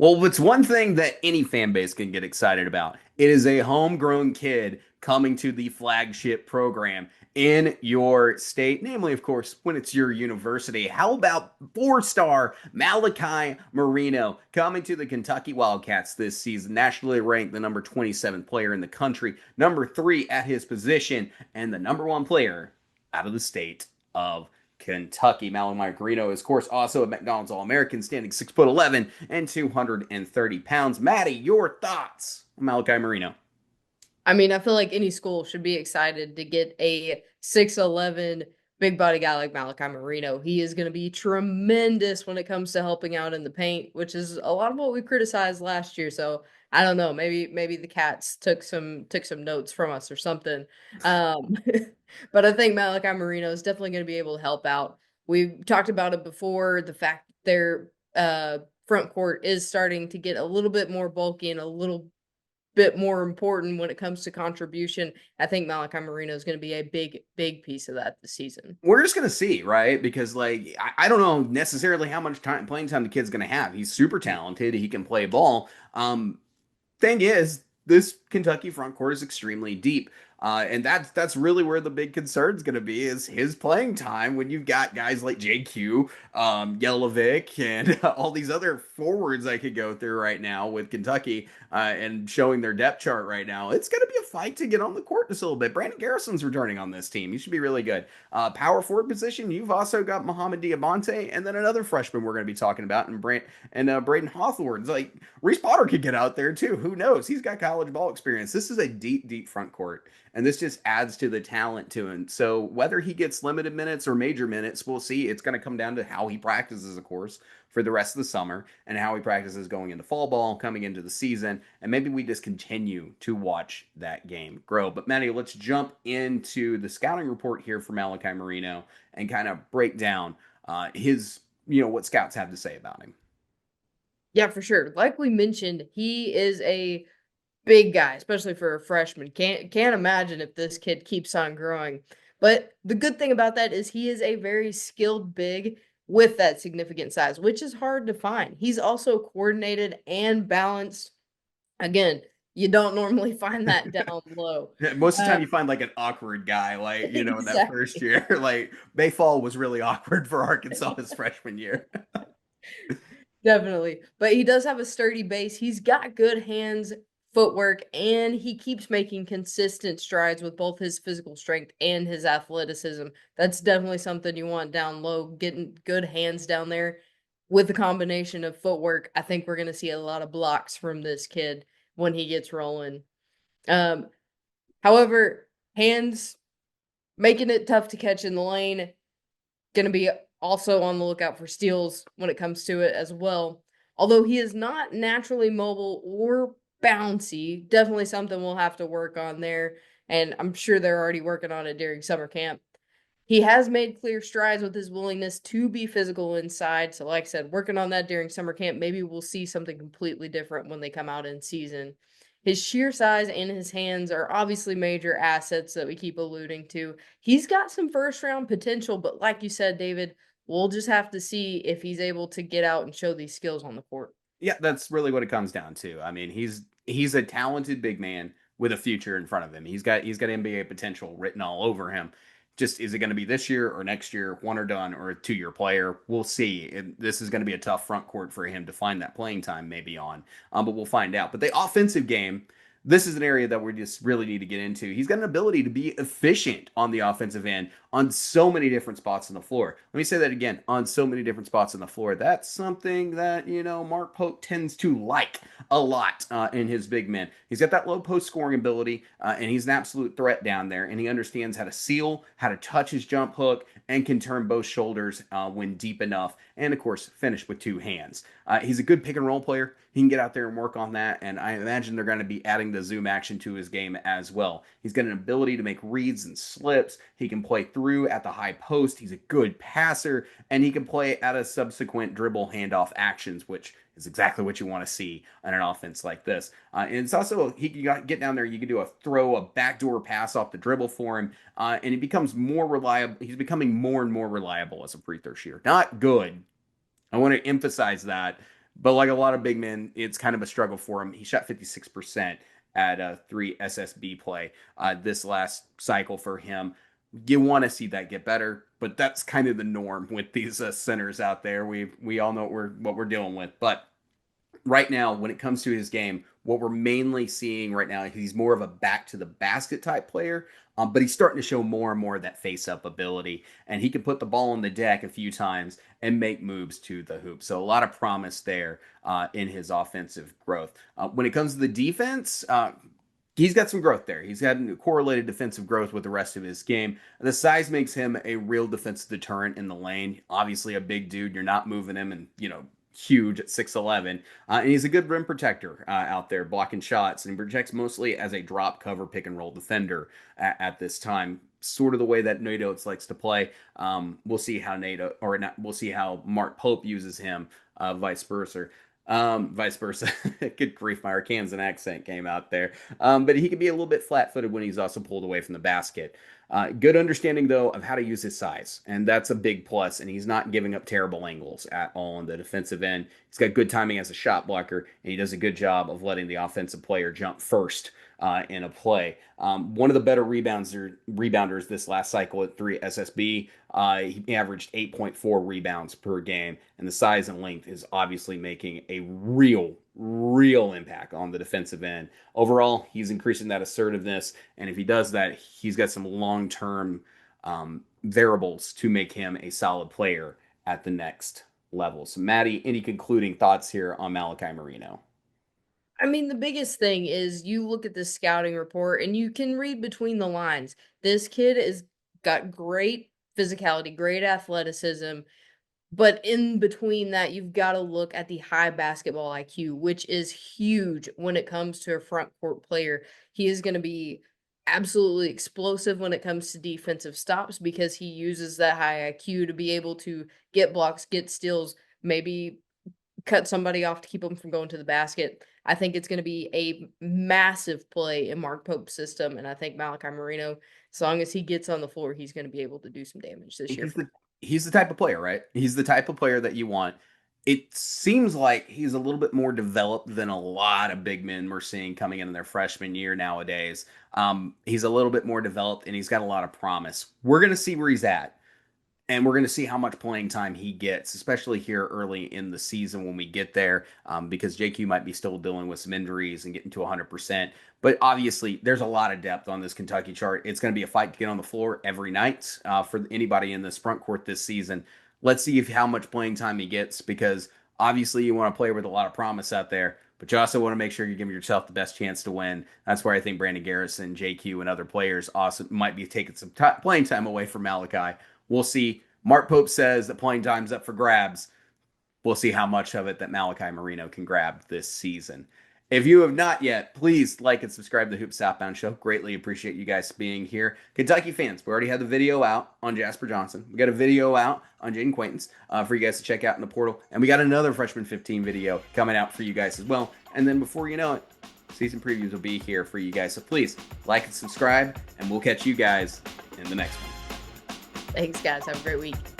Well, it's one thing that any fan base can get excited about. It is a homegrown kid coming to the flagship program in your state, namely, of course, when it's your university. How about four-star Malachi Moreno coming to the Kentucky Wildcats this season, nationally ranked the number 27th player in the country, number three at his position, and the number one player out of the state of Kentucky. Malachi Moreno is, of course, also a McDonald's All-American, standing 6'11" and 230 pounds. Maddie, your thoughts on Malachi Moreno? I mean, I feel like any school should be excited to get a 6'11" big body guy like Malachi Moreno. He is going to be tremendous when it comes to helping out in the paint, which is a lot of what we criticized last year. So I don't know, maybe the Cats took some notes from us or something. Um, but I think Malachi Moreno is definitely going to be able to help out. We've talked about it before, the fact that their front court is starting to get a little bit more bulky and a little bit more important when it comes to contribution. I think Malachi Moreno is going to be a big piece of that this season. We're just gonna see, right? Because like I don't know necessarily how much time playing time the kid's gonna have. He's super talented. He can play ball. Thing is, this Kentucky front court is extremely deep. And that's really where the big concern is going to be is his playing time when you've got guys like JQ, Yelovic, and all these other forwards I could go through right now with Kentucky and showing their depth chart right now. It's going to be a fight to get on the court just a little bit. Brandon Garrison's returning on this team. He should be really good. Power forward position, you've also got Mohamed Diabate and then another freshman we're going to be talking about, and Braden Hawthorne. Like Reese Potter could get out there too. Who knows? He's got college ball experience. This is a deep front court, and this just adds to the talent to him. So whether he gets limited minutes or major minutes, we'll see. It's going to come down to how he practices, of course, for the rest of the summer, and how he practices going into fall ball, coming into the season, and maybe we just continue to watch that game grow. But Maddie, let's jump into the scouting report here for Malachi Moreno and kind of break down his, what scouts have to say about him. Yeah, for sure. Like we mentioned, he is a big guy, especially for a freshman. Can't imagine if this kid keeps on growing. But the good thing about that is he is a very skilled big with that significant size, which is hard to find. He's also coordinated and balanced. Again, you don't normally find that down low. Most of the Uh, time, you find like an awkward guy, like in that first exactly. year. Like Bayfall was really awkward for Arkansas his freshman year. Definitely. But he does have a sturdy base. He's got good hands, footwork, and he keeps making consistent strides with both his physical strength and his athleticism. That's definitely something you want down low, getting good hands down there with a combination of footwork. I think we're going to see a lot of blocks from this kid when he gets rolling. Um, However, hands making it tough to catch in the lane. Gonna be also on the lookout for steals when it comes to it as well. Although he is not naturally mobile or bouncy, definitely something we'll have to work on there. And I'm sure they're already working on it during summer camp. He has made clear strides with his willingness to be physical inside. So, like I said, working on that during summer camp, maybe we'll see something completely different when they come out in season. His sheer size and his hands are obviously major assets that we keep alluding to. He's got some first round potential, but like you said, David, we'll just have to see if he's able to get out and show these skills on the court. Yeah, that's really what it comes down to. I mean, he's a talented big man with a future in front of him. He's got NBA potential written all over him. Just is it going to be this year or next year, one or done, or a 2 year player? We'll see. And this is going to be a tough front court for him to find that playing time maybe on, but we'll find out. But the offensive game, this is an area that we just really need to get into. He's got an ability to be efficient on the offensive end on so many different spots on the floor. Let me say that again, on so many different spots on the floor. That's something that, Mark Pope tends to like a lot in his big men. He's got that low post scoring ability, and he's an absolute threat down there. And he understands how to seal, how to touch his jump hook, and can turn both shoulders when deep enough. And of course, finish with two hands. He's a good pick and roll player. He can get out there and work on that. And I imagine they're going to be adding the zoom action to his game as well. He's got an ability to make reads and slips. He can play through at the high post. He's a good passer, and he can play at a subsequent dribble handoff actions, which is exactly what you want to see on an offense like this. And it's also, he can get down there, you can do a backdoor pass off the dribble for him, and he becomes more reliable. He's becoming more and more reliable as a free throw shooter. Not good. I want to emphasize that, But like a lot of big men, it's kind of a struggle for him. He shot 56% at three SSB play this last cycle for him. You want to see that get better, but that's kind of the norm with these centers out there. We all know what we're dealing with, but right now, when it comes to his game, what we're mainly seeing right now, he's more of a back to the basket type player, but he's starting to show more and more of that face up ability, and he can put the ball on the deck a few times and make moves to the hoop. So a lot of promise there in his offensive growth. When it comes to the defense, he's got some growth there. He's got correlated defensive growth with the rest of his game. The size makes him a real defensive deterrent in the lane. Obviously, a big dude. You're not moving him, and huge at 6'11", and he's a good rim protector out there blocking shots, and he protects mostly as a drop cover pick and roll defender at this time, sort of the way that Nate Oates likes to play. We'll see how we'll see how Mark Pope uses him, vice versa. Vice versa. Good grief, my Arkansan accent came out there. But he can be a little bit flat-footed when he's also pulled away from the basket. Good understanding, though, of how to use his size, and that's a big plus, and he's not giving up terrible angles at all on the defensive end. He's got good timing as a shot blocker, and he does a good job of letting the offensive player jump first in a play. One of the better rebounders this last cycle at 3 SSB, he averaged 8.4 rebounds per game, and the size and length is obviously making a real impact on the defensive end. Overall, he's increasing that assertiveness, and if he does that, he's got some long-term variables to make him a solid player at the next level. So, Maddie, any concluding thoughts here on Malachi Moreno? I mean, the biggest thing is you look at this scouting report and you can read between the lines. This kid is got great physicality, great athleticism, but in between that, you've got to look at the high basketball IQ, which is huge when it comes to a front court player. He is going to be absolutely explosive when it comes to defensive stops because he uses that high IQ to be able to get blocks, get steals, maybe cut somebody off to keep them from going to the basket. I think it's going to be a massive play in Mark Pope's system, and I think Malachi Moreno, as long as he gets on the floor, he's going to be able to do some damage this year. He's the type of player, right? He's the type of player that you want. It seems like he's a little bit more developed than a lot of big men we're seeing coming in their freshman year nowadays. He's a little bit more developed, and he's got a lot of promise. We're going to see where he's at. And we're going to see how much playing time he gets, especially here early in the season when we get there, because JQ might be still dealing with some injuries and getting to 100%. But obviously, there's a lot of depth on this Kentucky chart. It's going to be a fight to get on the floor every night for anybody in this front court this season. Let's see how much playing time he gets, because obviously you want to play with a lot of promise out there, but you also want to make sure you give yourself the best chance to win. That's where I think Brandon Garrison, JQ, and other players also might be taking some playing time away from Malachi. We'll see. Mark Pope says that playing time's up for grabs. We'll see how much of it that Malachi Moreno can grab this season. If you have not yet, please like and subscribe to the Hoop Southbound Show. Greatly appreciate you guys being here. Kentucky fans, we already had the video out on Jasper Johnson. We got a video out on Jaden Quaintance for you guys to check out in the portal. And we got another Freshman 15 video coming out for you guys as well. And then before you know it, season previews will be here for you guys. So please like and subscribe, and we'll catch you guys in the next one. Thanks, guys. Have a great week.